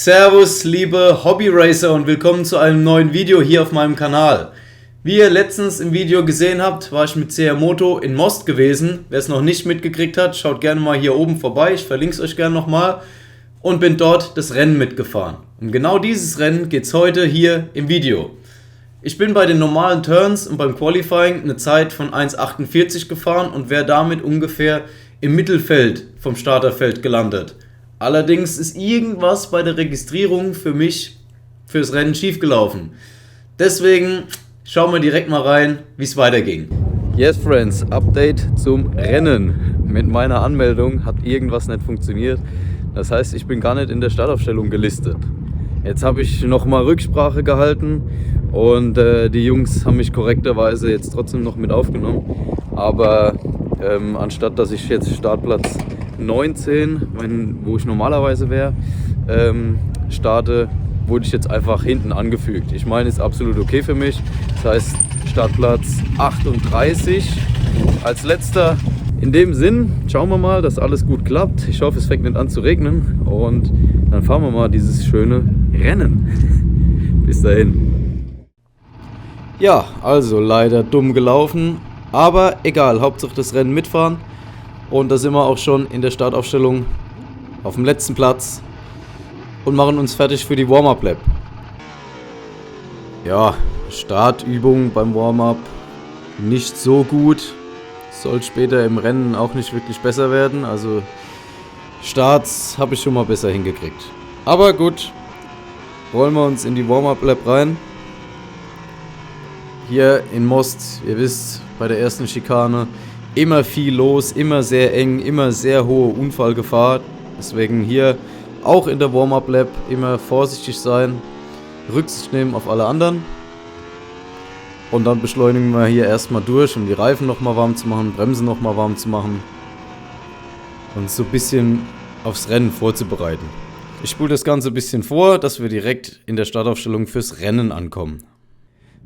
Servus, liebe Hobby-Racer und willkommen zu einem neuen Video hier auf meinem Kanal. Wie ihr letztens im Video gesehen habt, war ich mit CR Moto in Most gewesen. Wer es noch nicht mitgekriegt hat, schaut gerne mal hier oben vorbei. Ich verlinke es euch gerne nochmal. Und bin dort das Rennen mitgefahren. Um genau dieses Rennen geht es heute hier im Video. Ich bin bei den normalen Turns und beim Qualifying eine Zeit von 1,48 gefahren und wäre damit ungefähr im Mittelfeld vom Starterfeld gelandet. Allerdings ist irgendwas bei der Registrierung für mich fürs Rennen schiefgelaufen. Deswegen schauen wir direkt mal rein, wie es weiterging. Yes Friends, Update zum Rennen. Mit meiner Anmeldung hat irgendwas nicht funktioniert. Das heißt, ich bin gar nicht in der Startaufstellung gelistet. Jetzt habe ich nochmal Rücksprache gehalten und die Jungs haben mich korrekterweise jetzt trotzdem noch mit aufgenommen. Aber anstatt dass ich jetzt Startplatz 19, wo ich normalerweise wäre, starte, wurde ich jetzt einfach hinten angefügt. Ich meine, ist absolut okay für mich. Das heißt, Startplatz 38 als letzter. In dem Sinn, schauen wir mal, dass alles gut klappt. Ich hoffe, es fängt nicht an zu regnen und dann fahren wir mal dieses schöne Rennen. Bis dahin. Ja, also leider dumm gelaufen, aber egal, Hauptsache das Rennen mitfahren. Und da sind wir auch schon in der Startaufstellung auf dem letzten Platz und machen uns fertig für die Warm-Up-Lap. Ja, Startübung beim Warm-Up nicht so gut. Soll später im Rennen auch nicht wirklich besser werden. Also Starts habe ich schon mal besser hingekriegt. Aber gut, rollen wir uns in die Warm-Up-Lap rein. Hier in Most, ihr wisst, bei der ersten Schikane immer viel los, immer sehr eng, immer sehr hohe Unfallgefahr. Deswegen hier auch in der Warm-Up-Lap immer vorsichtig sein, Rücksicht nehmen auf alle anderen. Und dann beschleunigen wir hier erstmal durch, um die Reifen nochmal warm zu machen, Bremsen nochmal warm zu machen. Und so ein bisschen aufs Rennen vorzubereiten. Ich spule das Ganze ein bisschen vor, dass wir direkt in der Startaufstellung fürs Rennen ankommen.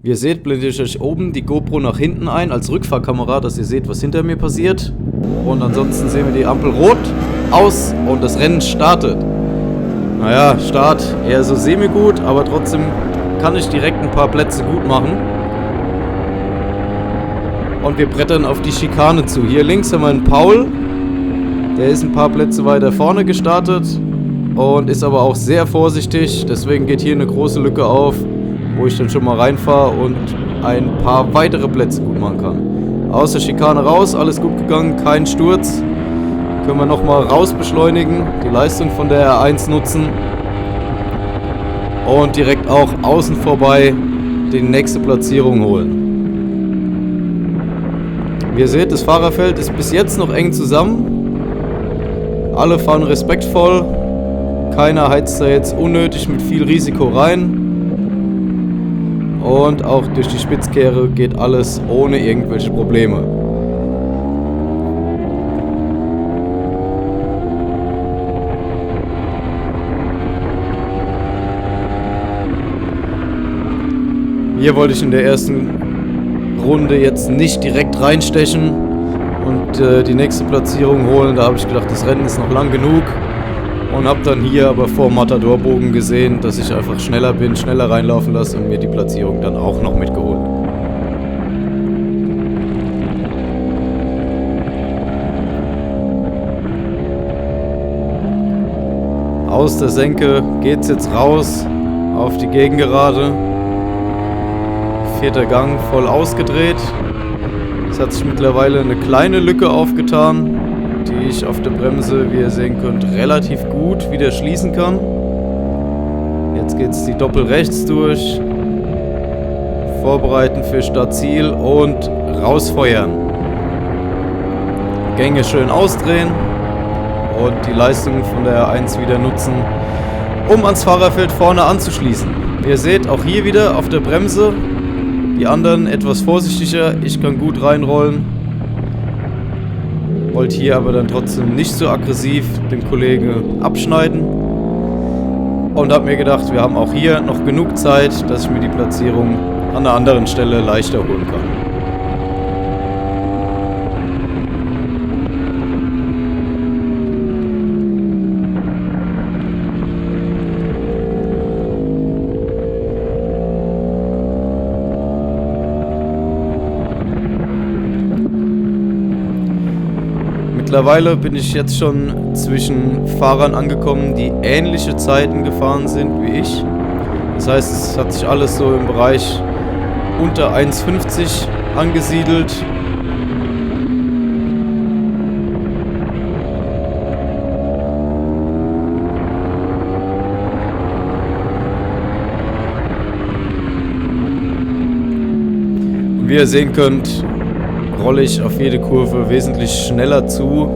Wie ihr seht, blende ich euch oben die GoPro nach hinten ein als Rückfahrkamera, dass ihr seht, was hinter mir passiert. Und ansonsten sehen wir die Ampel rot, aus und das Rennen startet. Naja, Start eher so semi-gut, aber trotzdem kann ich direkt ein paar Plätze gut machen. Und wir brettern auf die Schikane zu. Hier links haben wir einen Paul. Der ist ein paar Plätze weiter vorne gestartet und ist aber auch sehr vorsichtig. Deswegen geht hier eine große Lücke auf, wo ich dann schon mal reinfahre und ein paar weitere Plätze gut machen kann. Aus der Schikane raus, alles gut gegangen, kein Sturz. Können wir nochmal raus beschleunigen, die Leistung von der R1 nutzen und direkt auch außen vorbei die nächste Platzierung holen. Wie ihr seht, das Fahrerfeld ist bis jetzt noch eng zusammen. Alle fahren respektvoll. Keiner heizt da jetzt unnötig mit viel Risiko rein. Und auch durch die Spitzkehre geht alles ohne irgendwelche Probleme. Hier wollte ich in der ersten Runde jetzt nicht direkt reinstechen und die nächste Platzierung holen. Da habe ich gedacht, das Rennen ist noch lang genug und habe dann hier aber vor Matadorbogen gesehen, dass ich einfach schneller bin, schneller reinlaufen lasse und mir die Platzierung dann auch noch mitgeholt. Aus der Senke geht es jetzt raus auf die Gegengerade. Vierter Gang voll ausgedreht. Es hat sich mittlerweile eine kleine Lücke aufgetan, die ich auf der Bremse, wie ihr sehen könnt, relativ gut wieder schließen kann. Jetzt geht es die Doppel rechts durch. Vorbereiten für Startziel und rausfeuern. Gänge schön ausdrehen und die Leistung von der R1 wieder nutzen, um ans Fahrerfeld vorne anzuschließen. Wie ihr seht, auch hier wieder auf der Bremse. Die anderen etwas vorsichtiger, ich kann gut reinrollen. Wollte hier aber dann trotzdem nicht so aggressiv den Kollegen abschneiden. Und habe mir gedacht, wir haben auch hier noch genug Zeit, dass ich mir die Platzierung an einer anderen Stelle leichter holen kann. Mittlerweile bin ich jetzt schon zwischen Fahrern angekommen, die ähnliche Zeiten gefahren sind wie ich. Das heißt, es hat sich alles so im Bereich unter 1,50 angesiedelt. Und wie ihr sehen könnt, rolle ich auf jede Kurve wesentlich schneller zu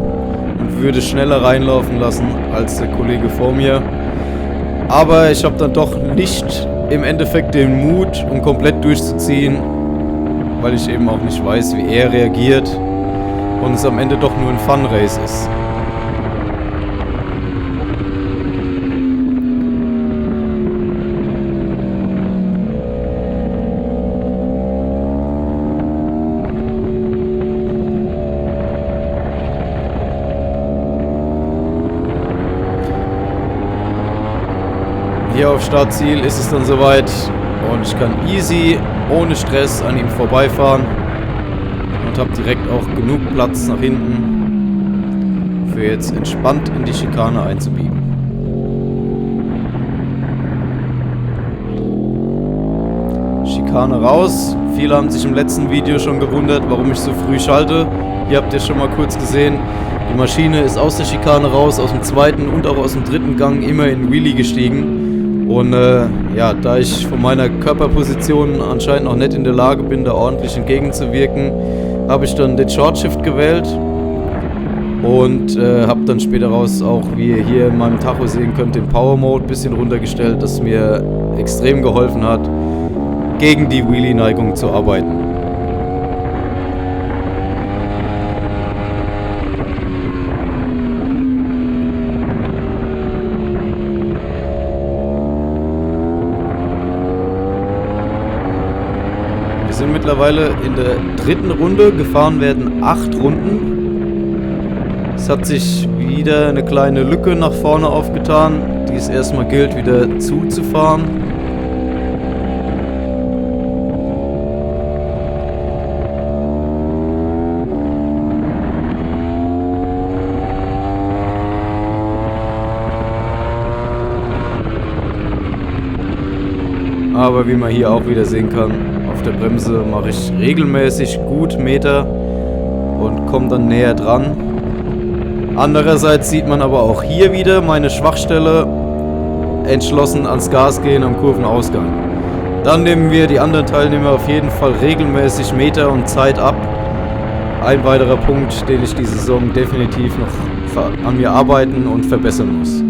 und würde schneller reinlaufen lassen als der Kollege vor mir. Aber ich habe dann doch nicht im Endeffekt den Mut, um komplett durchzuziehen, weil ich eben auch nicht weiß, wie er reagiert und es am Ende doch nur ein Fun-Race ist. Hier auf Startziel ist es dann soweit und ich kann easy, ohne Stress an ihm vorbeifahren und habe direkt auch genug Platz nach hinten für jetzt entspannt in die Schikane einzubiegen. Schikane raus. Viele haben sich im letzten Video schon gewundert, warum ich so früh schalte. Hier habt ihr schon mal kurz gesehen, die Maschine ist aus der Schikane raus, aus dem zweiten und auch aus dem dritten Gang immer in Wheelie gestiegen. Und ja, da ich von meiner Körperposition anscheinend noch nicht in der Lage bin, da ordentlich entgegenzuwirken, habe ich dann den Short Shift gewählt und habe dann später raus auch, wie ihr hier in meinem Tacho sehen könnt, den Power Mode ein bisschen runtergestellt, das mir extrem geholfen hat, gegen die Wheelie-Neigung zu arbeiten. Wir sind mittlerweile in der dritten Runde, gefahren werden 8 Runden. Es hat sich wieder eine kleine Lücke nach vorne aufgetan, die es erstmal gilt wieder zuzufahren. Aber wie man hier auch wieder sehen kann, auf der Bremse mache ich regelmäßig gut Meter und komme dann näher dran. Andererseits sieht man aber auch hier wieder meine Schwachstelle, entschlossen ans Gas gehen am Kurvenausgang. Dann nehmen wir die anderen Teilnehmer auf jeden Fall regelmäßig Meter und Zeit ab. Ein weiterer Punkt, den ich diese Saison definitiv noch an mir arbeiten und verbessern muss.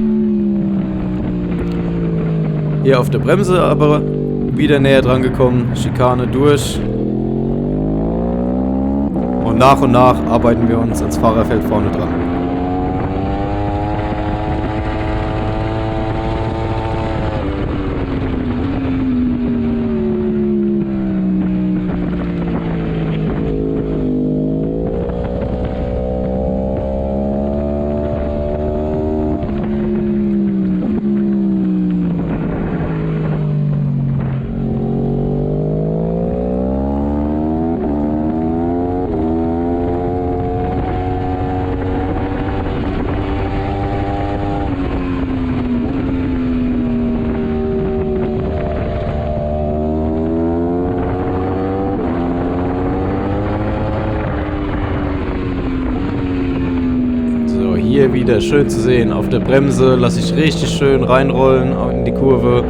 Hier auf der Bremse aber wieder näher dran gekommen, Schikane durch und nach arbeiten wir uns ans Fahrerfeld vorne dran. Hier wieder schön zu sehen, auf der Bremse lasse ich richtig schön reinrollen in die Kurve.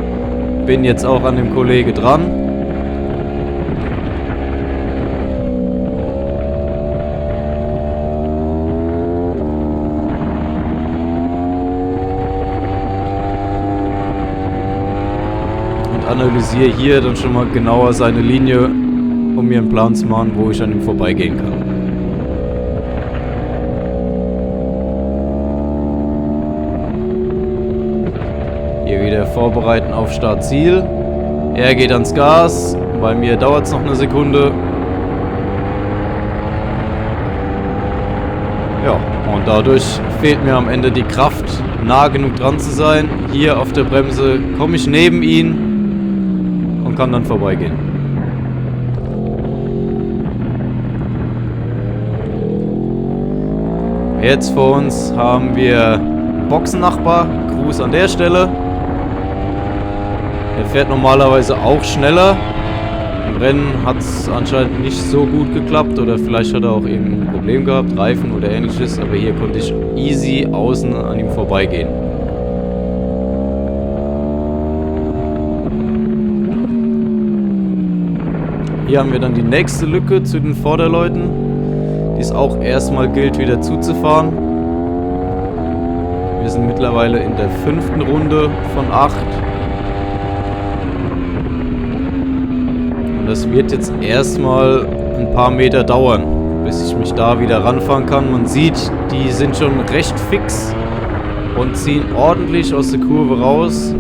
Bin jetzt auch an dem Kollege dran. Und analysiere hier dann schon mal genauer seine Linie, um mir einen Plan zu machen, wo ich an ihm vorbeigehen kann. Hier wieder vorbereiten auf Startziel. Er geht ans Gas. Bei mir dauert es noch eine Sekunde. Ja, und dadurch fehlt mir am Ende die Kraft, nah genug dran zu sein. Hier auf der Bremse komme ich neben ihn und kann dann vorbeigehen. Jetzt vor uns haben wir einen Boxennachbar. Gruß an der Stelle. Er fährt normalerweise auch schneller. Im Rennen hat es anscheinend nicht so gut geklappt oder vielleicht hat er auch eben ein Problem gehabt, Reifen oder ähnliches, aber hier konnte ich easy außen an ihm vorbeigehen. Hier haben wir dann die nächste Lücke zu den Vorderleuten, die es auch erstmal gilt wieder zuzufahren. Wir sind mittlerweile in der 5. Runde von 8. Das wird jetzt erstmal ein paar Meter dauern, bis ich mich da wieder ranfahren kann. Man sieht, die sind schon recht fix und ziehen ordentlich aus der Kurve raus,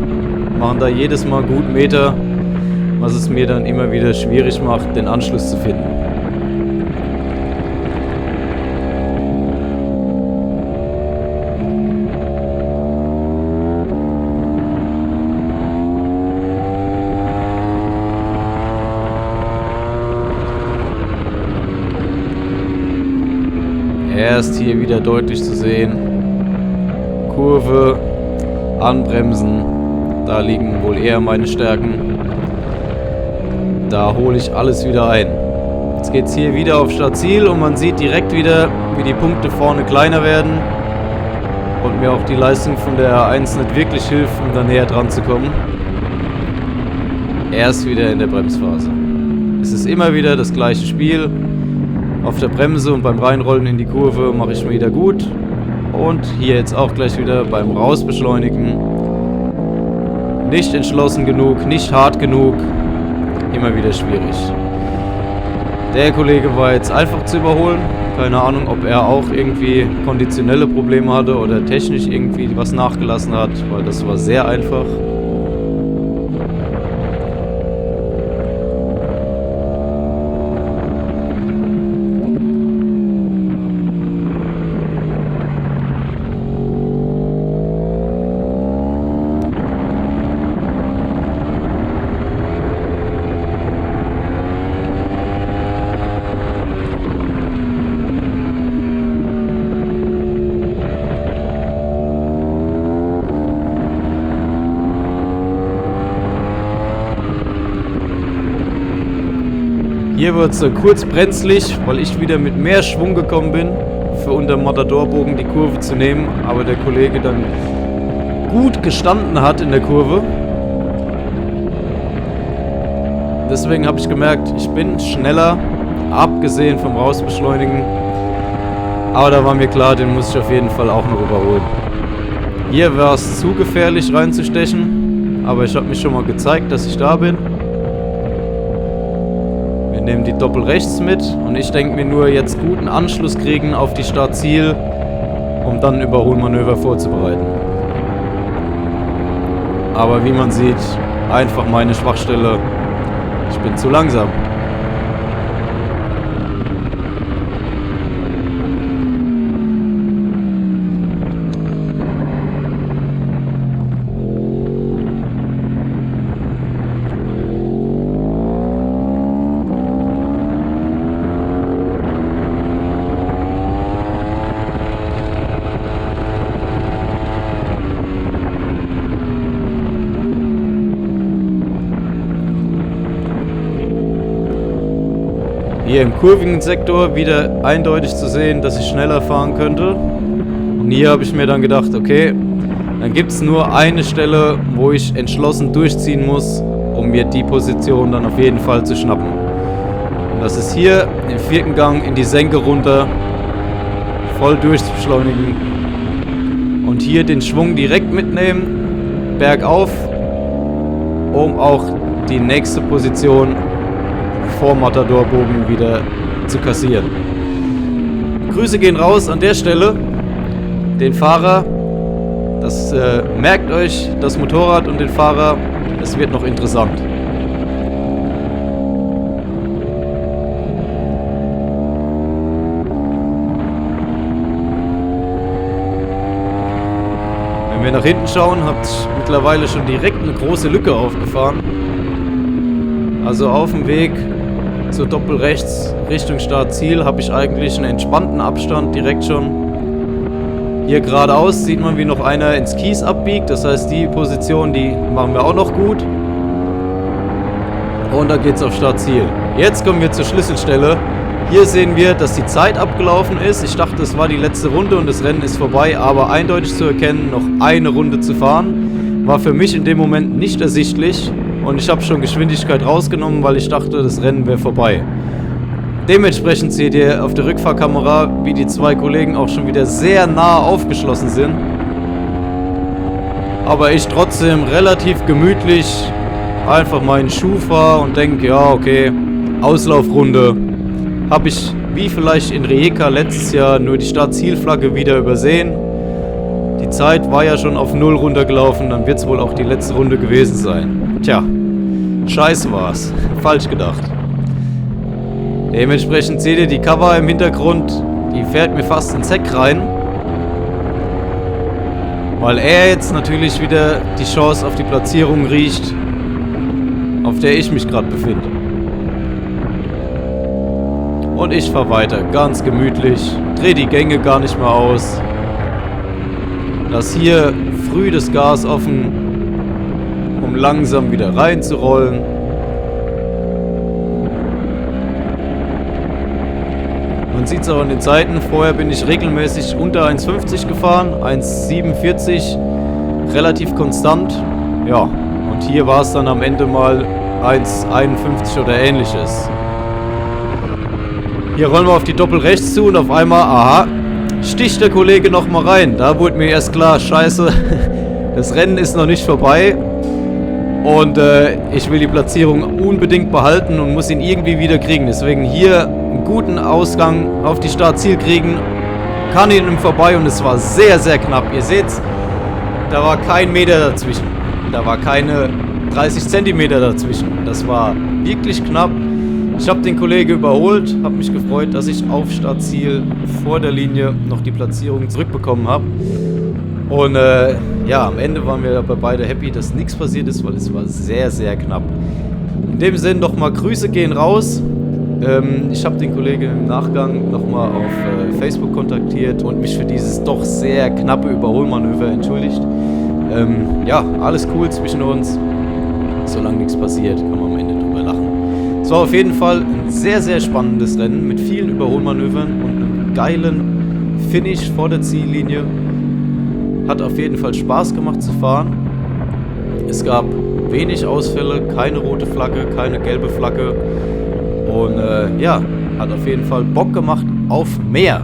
machen da jedes Mal gut Meter, was es mir dann immer wieder schwierig macht, den Anschluss zu finden. Erst hier wieder deutlich zu sehen. Kurve, anbremsen. Da liegen wohl eher meine Stärken. Da hole ich alles wieder ein. Jetzt geht es hier wieder auf Startziel und man sieht direkt wieder, wie die Punkte vorne kleiner werden. Und mir auch die Leistung von der A1 nicht wirklich hilft, um da näher dran zu kommen. Erst wieder in der Bremsphase. Es ist immer wieder das gleiche Spiel. Auf der Bremse und beim Reinrollen in die Kurve mache ich mir wieder gut. Und hier jetzt auch gleich wieder beim Rausbeschleunigen. Nicht entschlossen genug, nicht hart genug. Immer wieder schwierig. Der Kollege war jetzt einfach zu überholen. Keine Ahnung, ob er auch irgendwie konditionelle Probleme hatte oder technisch irgendwie was nachgelassen hat, weil das war sehr einfach. Hier wird es kurz brenzlig, weil ich wieder mit mehr Schwung gekommen bin, für unter Matadorbogen die Kurve zu nehmen, aber der Kollege dann gut gestanden hat in der Kurve. Deswegen habe ich gemerkt, ich bin schneller, abgesehen vom Rausbeschleunigen. Aber da war mir klar, den muss ich auf jeden Fall auch noch überholen. Hier war es zu gefährlich reinzustechen, aber ich habe mich schon mal gezeigt, dass ich da bin. Wir nehmen die Doppel rechts mit und ich denke mir nur, jetzt guten Anschluss kriegen auf die Startziel, um dann ein Überholmanöver vorzubereiten. Aber wie man sieht, einfach meine Schwachstelle, ich bin zu langsam. Hier im kurvigen Sektor wieder eindeutig zu sehen, dass ich schneller fahren könnte. Und hier habe ich mir dann gedacht, okay, dann gibt es nur eine Stelle, wo ich entschlossen durchziehen muss, um mir die Position dann auf jeden Fall zu schnappen. Und das ist hier im 4. Gang in die Senke runter, voll durchzubeschleunigen. Und hier den Schwung direkt mitnehmen, bergauf, um auch die nächste Position vor Matadorbogen wieder zu kassieren. Grüße gehen raus an der Stelle. Den Fahrer, das merkt euch, das Motorrad und den Fahrer, es wird noch interessant. Wenn wir nach hinten schauen, habt ihr mittlerweile schon direkt eine große Lücke aufgefahren. Also auf dem Weg zur Doppel rechts Richtung Startziel habe ich eigentlich einen entspannten Abstand direkt schon. Hier geradeaus sieht man, wie noch einer ins Kies abbiegt. Das heißt, die Position, die machen wir auch noch gut. Und da geht es auf Startziel. Jetzt kommen wir zur Schlüsselstelle. Hier sehen wir, dass die Zeit abgelaufen ist. Ich dachte, es war die letzte Runde und das Rennen ist vorbei. Aber eindeutig zu erkennen, noch eine Runde zu fahren, war für mich in dem Moment nicht ersichtlich. Und ich habe schon Geschwindigkeit rausgenommen, weil ich dachte, das Rennen wäre vorbei. Dementsprechend seht ihr auf der Rückfahrkamera, wie die zwei Kollegen auch schon wieder sehr nah aufgeschlossen sind. Aber ich trotzdem relativ gemütlich einfach meinen Schuh fahre und denke, ja okay, Auslaufrunde. Habe ich, wie vielleicht in Rijeka letztes Jahr, nur die Start-Ziel-Flagge wieder übersehen. Die Zeit war ja schon auf 0 runtergelaufen, dann wird es wohl auch die letzte Runde gewesen sein. Tja, scheiße war's. Falsch gedacht. Dementsprechend seht ihr die Cover im Hintergrund, die fährt mir fast ins Heck rein. Weil er jetzt natürlich wieder die Chance auf die Platzierung riecht, auf der ich mich gerade befinde. Und ich fahre weiter, ganz gemütlich, drehe die Gänge gar nicht mehr aus. Lass hier früh das Gas offen, um langsam wieder reinzurollen. Man sieht es auch an den Zeiten, vorher bin ich regelmäßig unter 1,50 gefahren, 1,47, relativ konstant. Ja, und hier war es dann am Ende mal 1,51 oder ähnliches. Hier rollen wir auf die Doppelrechts zu und auf einmal, aha, sticht der Kollege nochmal rein. Da wurde mir erst klar, scheiße, das Rennen ist noch nicht vorbei. Und ich will die Platzierung unbedingt behalten und muss ihn irgendwie wieder kriegen. Deswegen hier einen guten Ausgang auf die Startziel kriegen. Kann ihn vorbei und es war sehr, sehr knapp. Ihr seht's, da war kein Meter dazwischen. Da war keine 30 Zentimeter dazwischen. Das war wirklich knapp. Ich habe den Kollegen überholt, habe mich gefreut, dass ich auf Startziel vor der Linie noch die Platzierung zurückbekommen habe. Und ja, am Ende waren wir aber beide happy, dass nichts passiert ist, weil es war sehr, sehr knapp. In dem Sinn nochmal Grüße gehen raus. Ich habe den Kollegen im Nachgang nochmal auf Facebook kontaktiert und mich für dieses doch sehr knappe Überholmanöver entschuldigt. Ja, alles cool zwischen uns. Solange nichts passiert, kann man am Ende drüber lachen. Es war auf jeden Fall ein sehr, sehr spannendes Rennen mit vielen Überholmanövern und einem geilen Finish vor der Ziellinie. Hat auf jeden Fall Spaß gemacht zu fahren. Es gab wenig Ausfälle, keine rote Flagge, keine gelbe Flagge. Und ja, hat auf jeden Fall Bock gemacht auf mehr.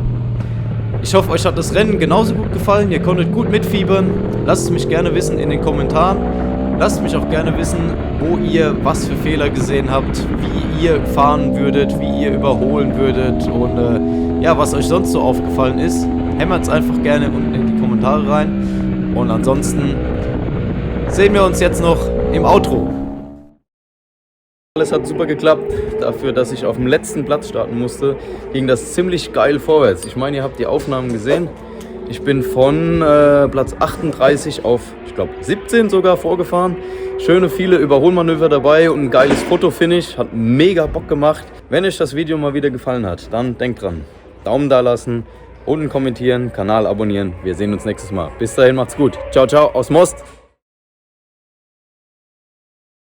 Ich hoffe, euch hat das Rennen genauso gut gefallen. Ihr konntet gut mitfiebern. Lasst es mich gerne wissen in den Kommentaren. Lasst mich auch gerne wissen, wo ihr was für Fehler gesehen habt, wie ihr fahren würdet, wie ihr überholen würdet und ja, was euch sonst so aufgefallen ist. Hämmert es einfach gerne unten in die Kommentare rein. Und ansonsten sehen wir uns jetzt noch im Outro. Alles hat super geklappt. Dafür, dass ich auf dem letzten Platz starten musste, ging das ziemlich geil vorwärts. Ich meine, ihr habt die Aufnahmen gesehen. Ich bin von Platz 38 auf, ich glaube, 17 sogar vorgefahren. Schöne viele Überholmanöver dabei und ein geiles Fotofinish. Hat mega Bock gemacht. Wenn euch das Video mal wieder gefallen hat, dann denkt dran. Daumen da lassen, unten kommentieren, Kanal abonnieren. Wir sehen uns nächstes Mal. Bis dahin, macht's gut. Ciao, ciao aus Most.